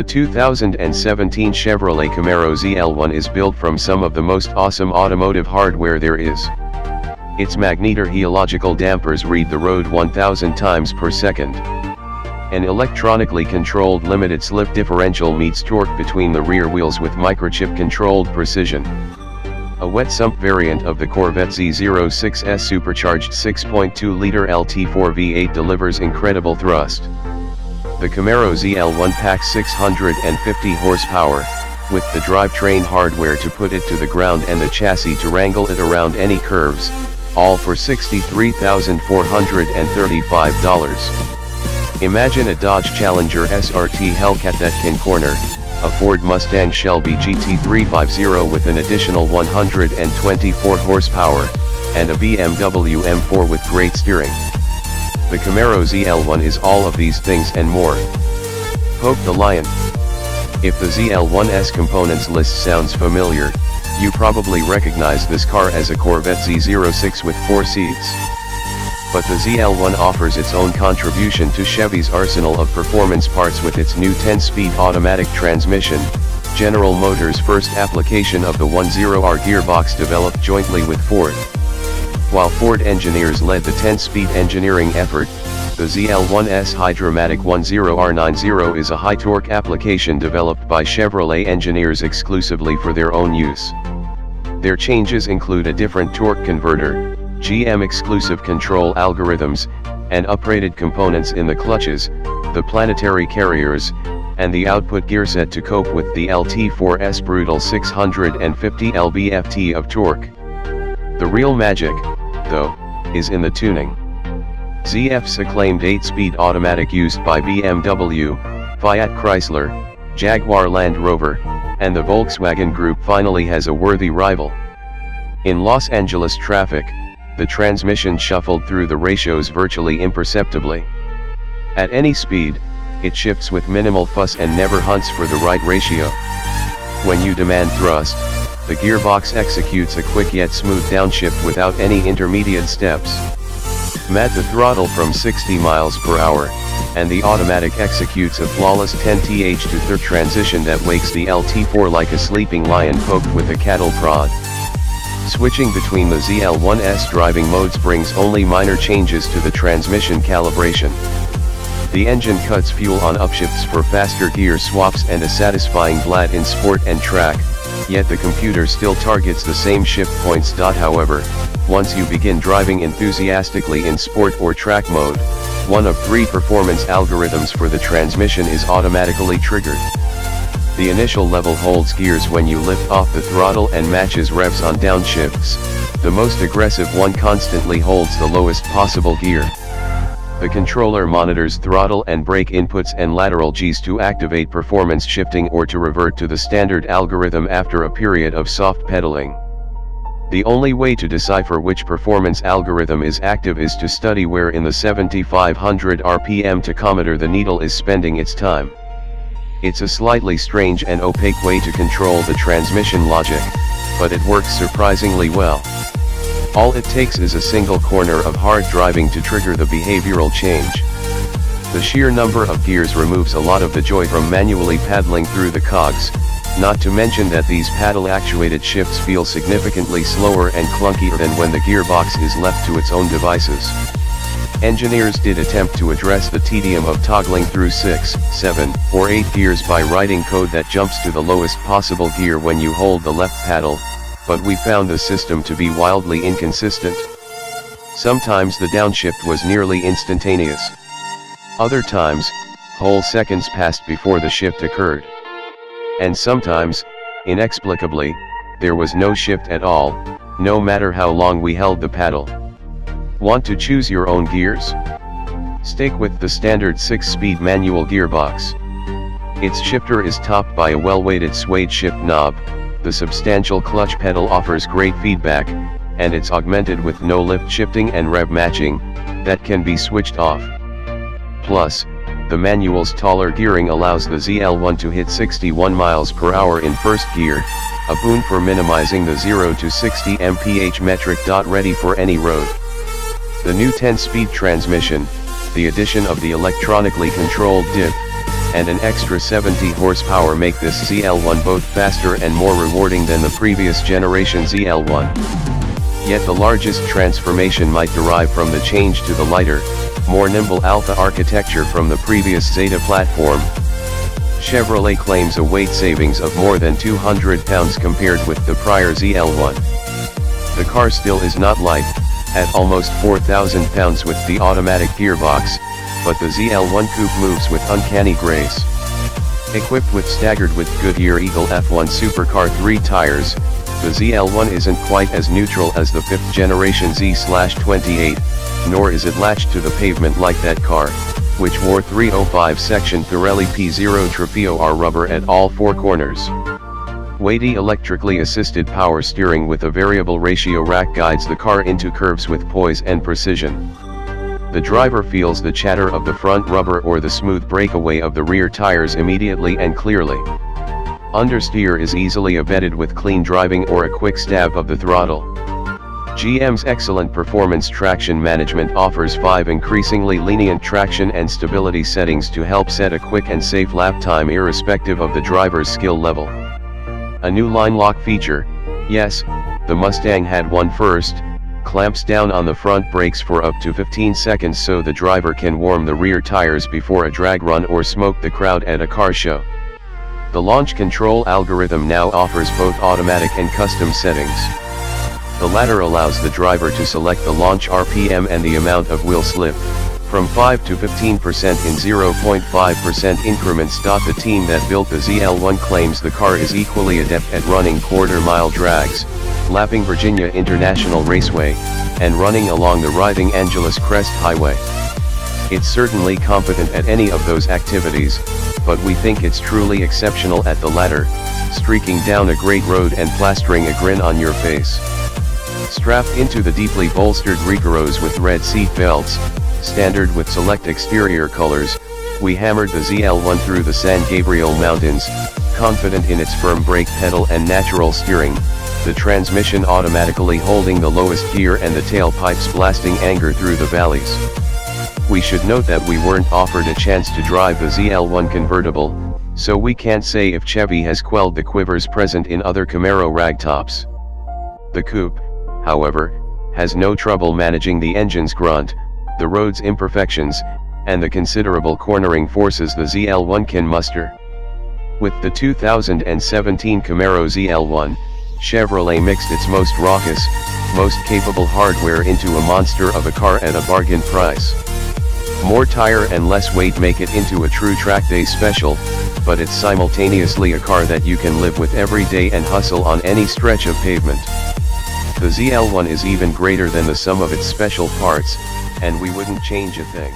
The 2017 Chevrolet Camaro ZL1 is built from some of the most awesome automotive hardware there is. Its magnetohelical dampers read the road 1000 times per second. An electronically controlled limited slip differential meets torque between the rear wheels with microchip controlled precision. A wet sump variant of the Corvette Z06's supercharged 6.2-liter LT4 V8 delivers incredible thrust. The Camaro ZL1 packs 650 horsepower, with the drivetrain hardware to put it to the ground and the chassis to wrangle it around any curves, all for $63,435. Imagine a Dodge Challenger SRT Hellcat that can corner, a Ford Mustang Shelby GT350 with an additional 124 horsepower, and a BMW M4 with great steering. The Camaro ZL1 is all of these things and more. Poke the lion. If the ZL1's components list sounds familiar, you probably recognize this car as a Corvette Z06 with 4 seats. But the ZL1 offers its own contribution to Chevy's arsenal of performance parts with its new 10-speed automatic transmission, General Motors' first application of the 10R gearbox developed jointly with Ford. While Ford engineers led the 10-speed engineering effort, the ZL1's Hydromatic 10R90 is a high-torque application developed by Chevrolet engineers exclusively for their own use. Their changes include a different torque converter, GM-exclusive control algorithms, and upgraded components in the clutches, the planetary carriers, and the output gear set to cope with the LT4's brutal 650 lb-ft of torque. The real magic, though, is in the tuning. ZF's acclaimed 8-speed automatic used by BMW, Fiat Chrysler, Jaguar Land Rover, and the Volkswagen Group finally has a worthy rival. In Los Angeles traffic, the transmission shuffled through the ratios virtually imperceptibly. At any speed, it shifts with minimal fuss and never hunts for the right ratio. When you demand thrust, the gearbox executes a quick yet smooth downshift without any intermediate steps. Mat the throttle from 60 miles per hour, and the automatic executes a flawless 10th to third transition that wakes the LT4 like a sleeping lion poked with a cattle prod. Switching between the ZL1's driving modes brings only minor changes to the transmission calibration. The engine cuts fuel on upshifts for faster gear swaps and a satisfying blat in sport and track, yet the computer still targets the same shift points. However, once you begin driving enthusiastically in sport or track mode, one of 3 performance algorithms for the transmission is automatically triggered. The initial level holds gears when you lift off the throttle and matches revs on downshifts. The most aggressive one constantly holds the lowest possible gear. The controller monitors throttle and brake inputs and lateral Gs to activate performance shifting or to revert to the standard algorithm after a period of soft pedaling. The only way to decipher which performance algorithm is active is to study where in the 7500 RPM tachometer the needle is spending its time. It's a slightly strange and opaque way to control the transmission logic, but it works surprisingly well. All it takes is a single corner of hard driving to trigger the behavioral change. The sheer number of gears removes a lot of the joy from manually paddling through the cogs, not to mention that these paddle-actuated shifts feel significantly slower and clunkier than when the gearbox is left to its own devices. Engineers did attempt to address the tedium of toggling through 6, 7, or 8 gears by writing code that jumps to the lowest possible gear when you hold the left paddle, but we found the system to be wildly inconsistent. Sometimes the downshift was nearly instantaneous. Other times, whole seconds passed before the shift occurred. And sometimes, inexplicably, there was no shift at all, no matter how long we held the paddle. Want to choose your own gears? Stick with the standard 6-speed manual gearbox. Its shifter is topped by a well-weighted suede shift knob, the substantial clutch pedal offers great feedback, and it's augmented with no-lift shifting and rev matching, that can be switched off. Plus, the manual's taller gearing allows the ZL1 to hit 61 miles per hour in first gear, a boon for minimizing the 0 to 60 mph metric. Ready for any road. The new 10-speed transmission, the addition of the electronically controlled diff, and an extra 70 horsepower make this ZL1 both faster and more rewarding than the previous generation ZL1. Yet the largest transformation might derive from the change to the lighter, more nimble Alpha architecture from the previous Zeta platform. Chevrolet claims a weight savings of more than 200 pounds compared with the prior ZL1. The car still is not light, at almost 4,000 pounds with the automatic gearbox, but the ZL1 Coupe moves with uncanny grace. Equipped with staggered with Goodyear Eagle F1 Supercar 3 tires, the ZL1 isn't quite as neutral as the 5th generation Z/28, nor is it latched to the pavement like that car, which wore 305 section Pirelli P0 Trofeo R rubber at all 4 corners. Weighty electrically assisted power steering with a variable ratio rack guides the car into curves with poise and precision. The driver feels the chatter of the front rubber or the smooth breakaway of the rear tires immediately and clearly. Understeer is easily abetted with clean driving or a quick stab of the throttle. GM's excellent performance traction management offers 5 increasingly lenient traction and stability settings to help set a quick and safe lap time irrespective of the driver's skill level. A new line lock feature, yes, the Mustang had one first, clamps down on the front brakes for up to 15 seconds so the driver can warm the rear tires before a drag run or smoke the crowd at a car show. The launch control algorithm now offers both automatic and custom settings. The latter allows the driver to select the launch RPM and the amount of wheel slip, from 5 to 15% in 0.5% increments. The team that built the ZL1 claims the car is equally adept at running quarter-mile drags, lapping Virginia International Raceway, and running along the writhing Angeles Crest Highway. It's certainly competent at any of those activities, but we think it's truly exceptional at the latter, streaking down a great road and plastering a grin on your face. Strapped into the deeply bolstered Recaros with red seat belts, standard with select exterior colors, we hammered the ZL1 through the San Gabriel Mountains, confident in its firm brake pedal and natural steering, the transmission automatically holding the lowest gear and the tailpipes blasting anger through the valleys. We should note that we weren't offered a chance to drive the ZL1 convertible, so we can't say if Chevy has quelled the quivers present in other Camaro ragtops. The Coupe, however, has no trouble managing the engine's grunt, the road's imperfections, and the considerable cornering forces the ZL1 can muster. With the 2017 Camaro ZL1, Chevrolet mixed its most raucous, most capable hardware into a monster of a car at a bargain price. More tire and less weight make it into a true track day special, but it's simultaneously a car that you can live with every day and hustle on any stretch of pavement. The ZL1 is even greater than the sum of its special parts, and we wouldn't change a thing.